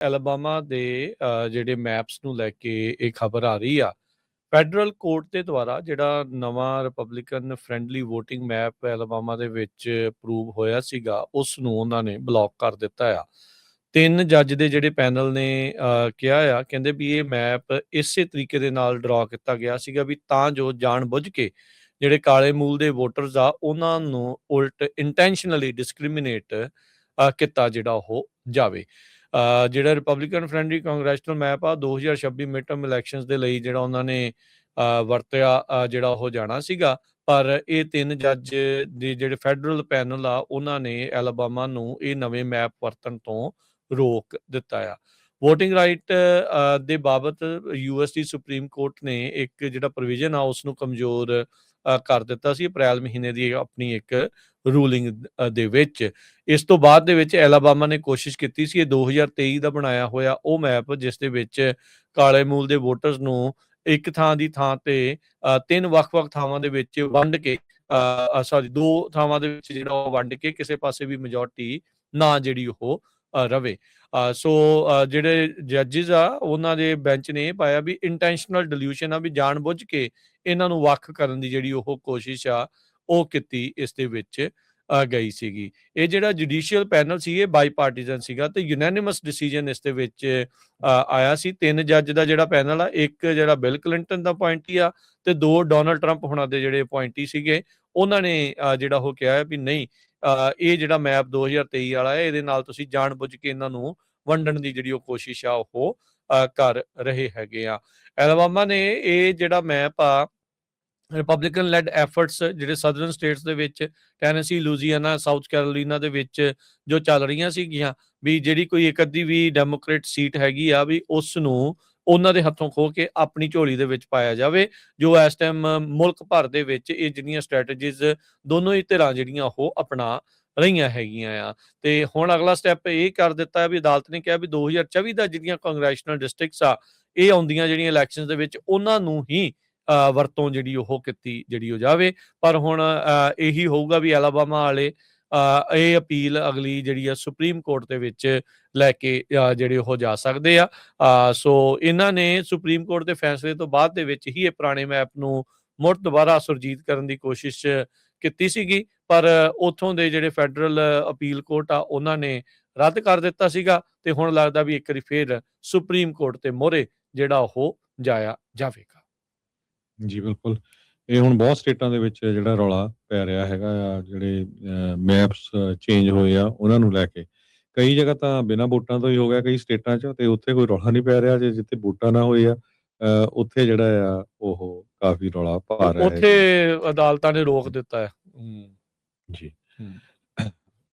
ਐਲਬਾਮਾ ਦੇ ਜਿਹੜੇ ਮੈਪਸ ਨੂੰ ਲੈ ਕੇ ਇਹ ਖਬਰ ਆ ਰਹੀ ਆ। ਫੈਡਰਲ ਕੋਰਟ ਦੇ ਦੁਆਰਾ ਜਿਹੜਾ ਨਵਾਂ ਰਿਪਬਲਿਕਨ ਫ੍ਰੈਂਡਲੀ ਵੋਟਿੰਗ ਮੈਪ ਐਲਬਾਮਾ ਦੇ ਵਿੱਚ ਅਪਰੂਵ ਹੋਇਆ ਸੀਗਾ, ਉਸ ਨੂੰ ਉਹਨਾਂ ਨੇ ਬਲੌਕ ਕਰ ਦਿੱਤਾ ਆ। 3 ਜੱਜ ਦੇ ਜਿਹੜੇ ਪੈਨਲ ਨੇ ਕਿਹਾ ਆ, ਕਹਿੰਦੇ ਵੀ ਇਹ ਮੈਪ ਇਸੇ ਤਰੀਕੇ ਦੇ ਨਾਲ ਡਰਾ ਕੀਤਾ ਗਿਆ ਸੀਗਾ ਵੀ ਤਾਂ ਜੋ ਜਾਣ-ਬੁੱਝ ਕੇ ਜਿਹੜੇ ਕਾਲੇ ਮੂਲ ਦੇ ਵੋਟਰਸ ਆ, ਉਹਨਾਂ ਨੂੰ ਉਲਟ ਇੰਟੈਂਸ਼ਨਲੀ ਡਿਸਕ੍ਰਿਮੀਨੇਟ ਕੀਤਾ ਜਿਹੜਾ ਉਹ ਜਾਵੇ। ਜਿਹੜਾ ਰਿਪਬਲਿਕਨ ਫ੍ਰੈਂਡਲੀ ਕਾਂਗਰੈਸ਼ਨਲ ਮੈਪ ਆ 2026 ਮਿਡ ਟਰਮ ਇਲੈਕਸ਼ਨਸ ਦੇ ਲਈ ਜਿਹੜਾ ਉਹਨਾਂ ਨੇ ਵਰਤਿਆ ਜਿਹੜਾ ਉਹ ਜਾਣਾ ਸੀਗਾ, ਪਰ ਇਹ 3 ਜੱਜ ਦੇ ਜਿਹੜੇ ਫੈਡਰਲ ਪੈਨਲ ਆ, ਉਹਨਾਂ ਨੇ ਐਲਬਾਮਾ ਨੂੰ ਇਹ ਨਵੇਂ ਮੈਪ ਵਰਤਣ ਤੋਂ ਰੋਕ ਦਿੱਤਾ ਆ। ਵੋਟਿੰਗ ਰਾਈਟ ਦੇ ਬਾਬਤ ਯੂਐਸ ਦੀ ਸੁਪਰੀਮ ਕੋਰਟ ਨੇ ਇੱਕ ਜਿਹੜਾ ਪ੍ਰੋਵੀਜ਼ਨ ਆ ਉਸ ਨੂੰ ਕਮਜ਼ੋਰ ਕਰ ਦਿੱਤਾ ਸੀ ਅਪ੍ਰੈਲ ਮਹੀਨੇ ਦੀ ਆਪਣੀ ਇੱਕ ਰੂਲਿੰਗ ਦੇ ਵਿੱਚ। ਇਸ ਤੋਂ ਬਾਅਦ ਦੇ ਵਿੱਚ ਐਲਾਬਾਮਾ ਨੇ ਕੋਸ਼ਿਸ਼ ਕੀਤੀ ਸੀ ਇਹ 2023 ਦਾ ਬਣਾਇਆ ਹੋਇਆ ਉਹ ਮੈਪ, ਜਿਸ ਦੇ ਵਿੱਚ ਕਾਲੇ ਮੂਲ ਦੇ ਵੋਟਰਸ ਨੂੰ ਇੱਕ ਥਾਂ ਦੀ ਥਾਂ ਤੇ 3 ਵੱਖ-ਵੱਖ ਥਾਵਾਂ ਦੇ ਵਿੱਚ ਵੰਡ ਕੇ 2 ਥਾਵਾਂ ਦੇ ਵਿੱਚ ਜਿਹੜਾ ਉਹ ਵੰਡ ਕੇ ਕਿਸੇ ਪਾਸੇ ਵੀ ਮੈਜੋਰਟੀ ਨਾ ਜਿਹੜੀ ਉਹ ਰਵੇ। ਸੋ ਜਿਹੜੇ ਜੱਜਿਸ ਆ ਉਹਨਾਂ ਦੇ ਬੈਂਚ ਨੇ ਇਹ ਪਾਇਆ ਵੀ ਇੰਟੈਂਸ਼ਨਲ ਡਿਲੂਸ਼ਨ ਆ, ਵੀ ਜਾਣ-ਬੁੱਝ ਕੇ ਇਹਨਾਂ ਨੂੰ ਵੱਖ ਕਰਨ ਦੀ ਜਿਹੜੀ ਉਹ ਕੋਸ਼ਿਸ਼ ਆ ਉਹ ਕੀਤੀ ਇਸ ਦੇ ਵਿੱਚ ਗਈ ਸੀਗੀ। ਇਹ ਜਿਹੜਾ ਜੁਡੀਸ਼ੀਅਲ ਪੈਨਲ ਸੀ ਇਹ ਬਾਈਪਾਰਟੀਜ਼ਨ ਸੀਗਾ ਤੇ ਯੂਨੈਨਿਮਸ ਡਿਸੀਜਨ ਇਸ ਦੇ ਵਿੱਚ ਆਇਆ ਸੀ। 3 ਜੱਜ ਦਾ ਜਿਹੜਾ ਪੈਨਲ ਆ, ਇੱਕ ਜਿਹੜਾ ਬਿਲ ਕਲਿੰਟਨ ਦਾ ਅਪੁਆਇੰਟੀ ਆ ਤੇ 2 ਡੋਨਲਡ ਟਰੰਪ ਹੁਣਾਂ ਦੇ ਜਿਹੜੇ ਅਪੁਆਇੰਟੀ ਸੀਗੇ, ਉਹਨਾਂ ਨੇ ਜਿਹੜਾ ਉਹ ਕਿਹਾ ਵੀ ਨਹੀਂ, ਇਹ ਜਿਹੜਾ ਮੈਪ 2023 ਵਾਲਾ ਹੈ ਇਹਦੇ ਨਾਲ ਤੁਸੀਂ ਜਾਣ-ਬੁੱਝ ਕੇ ਇਹਨਾਂ ਨੂੰ ਵੰਡਣ ਦੀ ਜਿਹੜੀ ਉਹ ਕੋਸ਼ਿਸ਼ ਆ ਉਹ ਕਰ ਰਹੇ ਹੈਗੇ ਆ। ਐਲਬਾਮਾ ਨੇ ਇਹ ਜਿਹੜਾ ਮੈਪ ਆ ਰਿਪਬਲਿਕਨ ਲੈਡ ਐਫਰਟਸ ਜਿਹੜੇ ਸਦਰਨ ਸਟੇਟਸ ਦੇ ਵਿੱਚ ਟੈਨੇਸੀ, ਲੂਜ਼ੀਆਨਾ, ਸਾਊਥ ਕੈਰੋਲੀਨਾ ਦੇ ਵਿੱਚ ਜੋ ਚੱਲ ਰਹੀਆਂ ਸੀਗੀਆਂ, ਵੀ ਜਿਹੜੀ ਕੋਈ ਇੱਕ ਅੱਧੀ ਵੀ ਡੈਮੋਕ੍ਰੇਟ ਸੀਟ ਹੈਗੀ ਆ ਵੀ ਉਸ ਨੂੰ ਉਹਨਾਂ ਦੇ ਹੱਥੋਂ ਖੋਹ ਕੇ ਆਪਣੀ ਝੋਲੀ ਦੇ ਵਿੱਚ ਪਾਇਆ ਜਾਵੇ। ਜੋ ਇਸ ਟਾਈਮ ਮੁਲਕ ਭਰ ਦੇ ਵਿੱਚ ਇਹ ਜਿਹੜੀਆਂ ਸਟ੍ਰੈਟੇਜੀਜ਼ ਦੋਨੋਂ ਹੀ ਧਿਰਾਂ ਜਿਹੜੀਆਂ ਉਹ ਅਪਣਾ ਰਹੀਆਂ ਹੈਗੀਆਂ ਆ। ਤੇ ਹੁਣ ਅਗਲਾ ਸਟੈਪ ਇਹ ਕਰ ਦਿੱਤਾ ਵੀ ਅਦਾਲਤ ਨੇ ਕਿਹਾ ਵੀ 2024 ਦਾ ਜਿਹੜੀਆਂ ਕਾਂਗਰੈਸ਼ਨਲ ਡਿਸਟ੍ਰਿਕਟਸ ਆ, ਇਹ ਆਉਂਦੀਆਂ ਜਿਹੜੀਆਂ ਇਲੈਕਸ਼ਨਸ ਦੇ ਵਿੱਚ ਉਹਨਾਂ ਨੂੰ ਹੀ ਵਰਤੋਂ ਜਿਹੜੀ ਉਹ ਕੀਤੀ ਜਿਹੜੀ ਉਹ ਜਾਵੇ। ਪਰ ਹੁਣ ਇਹੀ ਹੋਊਗਾ ਵੀ ਐਲਾਬਾਮਾ ਵਾਲੇ ਇਹ ਅਪੀਲ ਅਗਲੀ ਜਿਹੜੀ ਆ ਸੁਪਰੀਮ ਕੋਰਟ ਦੇ ਵਿੱਚ ਲੈ ਕੇ ਜਿਹੜੇ ਉਹ ਜਾ ਸਕਦੇ ਆ। ਸੋ ਇਹਨਾਂ ਨੇ ਸੁਪਰੀਮ ਕੋਰਟ ਦੇ ਫੈਸਲੇ ਤੋਂ ਬਾਅਦ ਦੇ ਵਿੱਚ ਹੀ ਇਹ ਪੁਰਾਣੇ ਮੈਪ ਨੂੰ ਮੁੜ ਦੁਬਾਰਾ ਸੁਰਜੀਤ ਕਰਨ ਦੀ ਕੋਸ਼ਿਸ਼ ਕੀਤੀ ਸੀਗੀ, ਪਰ ਉੱਥੋਂ ਦੇ ਜਿਹੜੇ ਫੈਡਰਲ ਅਪੀਲ ਕੋਰਟ ਆ ਉਹਨਾਂ ਨੇ ਰੱਦ ਕਰ ਦਿੱਤਾ ਸੀਗਾ ਤੇ ਹੁਣ ਲੱਗਦਾ ਵੀ ਇੱਕ ਵਾਰੀ ਫੇਰ ਸੁਪਰੀਮ ਕੋਰਟ ਤੇ ਮੋਹਰੇ ਜਿਹੜਾ ਉਹ ਜਾਇਆ ਜਾਵੇਗਾ। ਜੀ ਬਿਲਕੁਲ। ਇਹ ਹੁਣ ਬਹੁਤ ਸਟੇਟਾਂ ਦੇ ਵਿੱਚ ਜਿਹੜਾ ਰੌਲਾ ਪੈ ਰਿਹਾ ਹੈਗਾ ਆ, ਜਿਹੜੇ ਮੈਪਸ ਚੇਂਜ ਹੋਏ ਆ ਉਹਨਾਂ ਨੂੰ ਲੈ ਕੇ। ਕਈ ਜਗ੍ਹਾ ਤਾਂ ਬਿਨਾਂ ਵੋਟਾਂ ਤੋਂ ਹੀ ਹੋ ਗਿਆ ਕਈ ਸਟੇਟਾਂ 'ਚ, ਤੇ ਉੱਥੇ ਕੋਈ ਰੌਲਾ ਨਹੀਂ ਪੈ ਰਿਹਾ। ਜਿੱਥੇ ਵੋਟਾਂ ਨਾ ਹੋਏ ਆ ਉੱਥੇ ਜਿਹੜਾ ਆ ਉਹ ਕਾਫੀ ਰੌਲਾ ਪਾ ਰਿਹਾ ਹੈ। ਉੱਥੇ ਅਦਾਲਤਾਂ ਨੇ ਰੋਕ ਦਿੱਤਾ ਹੈ। ਜੀ।